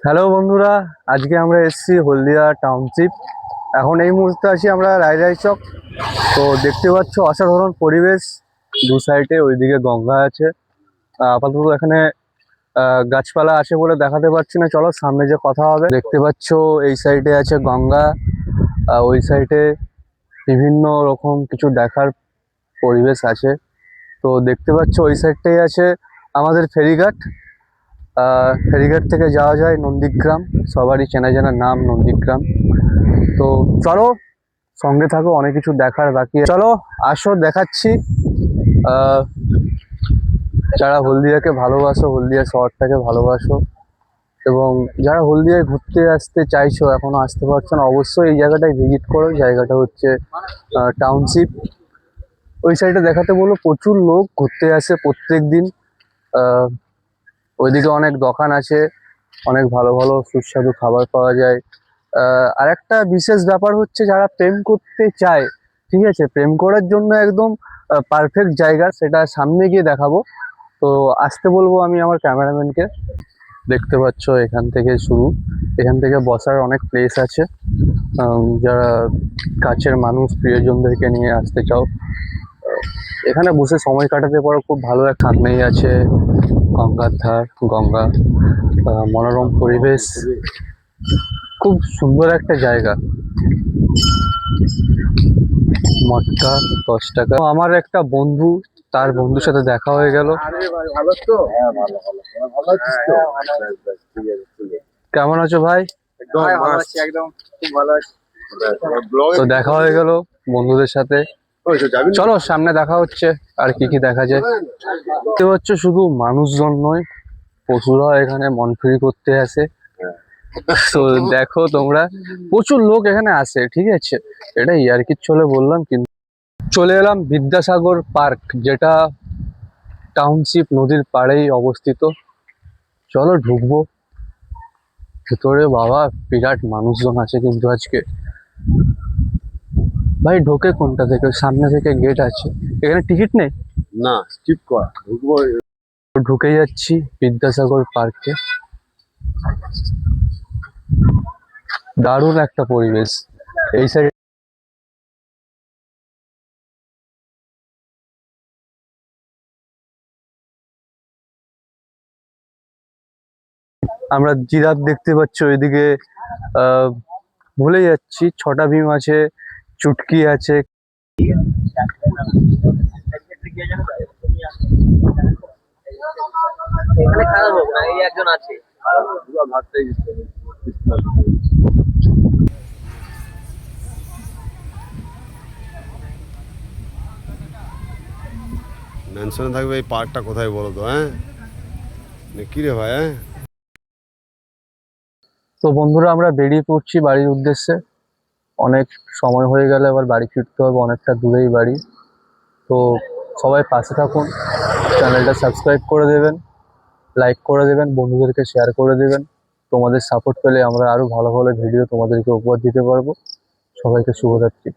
Hello বন্ধুরা, আজকে আমরা এসেছি হলদিয়া টাউনশিপ। এখন এই মুহূর্তে আছি আমরা রায়রাই চক। তো দেখতে পাচ্ছ অসাধারণ পরিবেশ, দু সাইডে ওইদিকে গঙ্গা আছে। আপাতত এখানে গাছপালা আছে বলে দেখাতে পারছি না, চলো সামনে যে কথা হবে। দেখতে পাচ্ছ এই সাইডে আছে গঙ্গা, ওই সাইডে বিভিন্ন রকম কিছু দেখার পরিবেশ আছে। তো দেখতে পাচ্ছ ওই সাইডটাই আছে আমাদের ফেরিঘাট। ফেরিঘাট থেকে যাওয়া যায় নন্দীগ্রাম, সবারই চেনা জানা নাম নন্দীগ্রাম। তো চলো সঙ্গে থাকো, অনেক কিছু দেখার বাকি আছে। চলো আসো দেখাচ্ছি। আহ, যারা হলদিয়াকে ভালোবাসো, হলদিয়া শহরটাকে ভালোবাসো, এবং যারা হলদিয়ায় ঘুরতে আসতে চাইছো এখনো আসতে পারছো না, অবশ্যই এই জায়গাটায় ভিজিট করো। জায়গাটা হচ্ছে টাউনশিপ। ওই সাইডে দেখাতে বলো, প্রচুর লোক ঘুরতে আসে প্রত্যেক দিন। ওইদিকে অনেক দোকান আছে, অনেক ভালো ভালো সুস্বাদু খাবার পাওয়া যায়। আর একটা বিশেষ ব্যাপার হচ্ছে, যারা প্রেম করতে চায়, ঠিক আছে, প্রেম করার জন্য একদম পারফেক্ট জায়গা, সেটা সামনে গিয়ে দেখাবো। তো আসতে বলবো আমি আমার ক্যামেরাম্যানকে। দেখতে পাচ্ছ এখান থেকে শুরু, এখান থেকে বসার অনেক প্লেস আছে। যারা কাছের মানুষ প্রিয়জনদেরকে নিয়ে আসতে চাও, এখানে বসে সময় কাটাতে পারো। খুব ভালো এক সামনেই আছে গঙ্গার ধার, গঙ্গা, মনোরম পরিবেশ, খুব সুন্দর একটা জায়গা। মটকা 10 টাকা। আমার একটা বন্ধু, তার বন্ধুর সাথে দেখা হয়ে গেল। কেমন আছো ভাই? তো দেখা হয়ে গেল বন্ধুদের সাথে। চলো সামনে দেখা হচ্ছে, আর কি কি দেখা যায়। দেখতে পাচ্ছ শুধু মানুষজন নয়, পশুরা এখানে মন ফ্রি করতে আসে। তো দেখো তোমরা, প্রচুর লোক এখানে আসে, ঠিক আছে। এটা ইয়ার্কির চলে বললাম, কিন্তু চলে এলাম বিদ্যাসাগর পার্ক, যেটা টাউনশিপ নদীর পাড়েই অবস্থিত। চলো ঢুকবো ভেতরে। বাবা বিরাট মানুষজন আছে কিন্তু আজকে। ভাই ঢোকে কোনটা থেকে? সামনে থেকে গেট আছে, এখানে টিকিট নেই না, স্কিপ কর, ঢুকবো। ঢুকে যাচ্ছি বিদ্যাসাগর পার্কে। দারুণ একটা পরিবেশ এই সাইড। আমরা জিরাফ দেখতে পাচ্ছি ওইদিকে। আহ ভুলে যাচ্ছি, ছটা ভীম আছে, চুটকি আছে। এখানে খারাপ হবে না, এই একজন আছে। মেনশনে থাকবে এই পার্কটা কোথায় বলো তো? হ্যাঁ, কি রে ভাই? হ্যাঁ, তো বন্ধুরা আমরা বেরিয়ে পড়ছি বাড়ির উদ্দেশ্যে। অনেক সময় হয়ে গেলে আবার বাড়ি ফিরতে হবে, অনেকটা দূরেই বাড়ি। তো সবাই পাশে থাকুন, চ্যানেলটা সাবস্ক্রাইব করে দেবেন, লাইক করে দেবেন, বন্ধুদেরকে শেয়ার করে দেবেন। তোমাদের সাপোর্ট পেলে আমরা আরো ভালো ভালো ভিডিও তোমাদেরকে উপহার দিতে পারবো। সবাইকে শুভরাত্রি।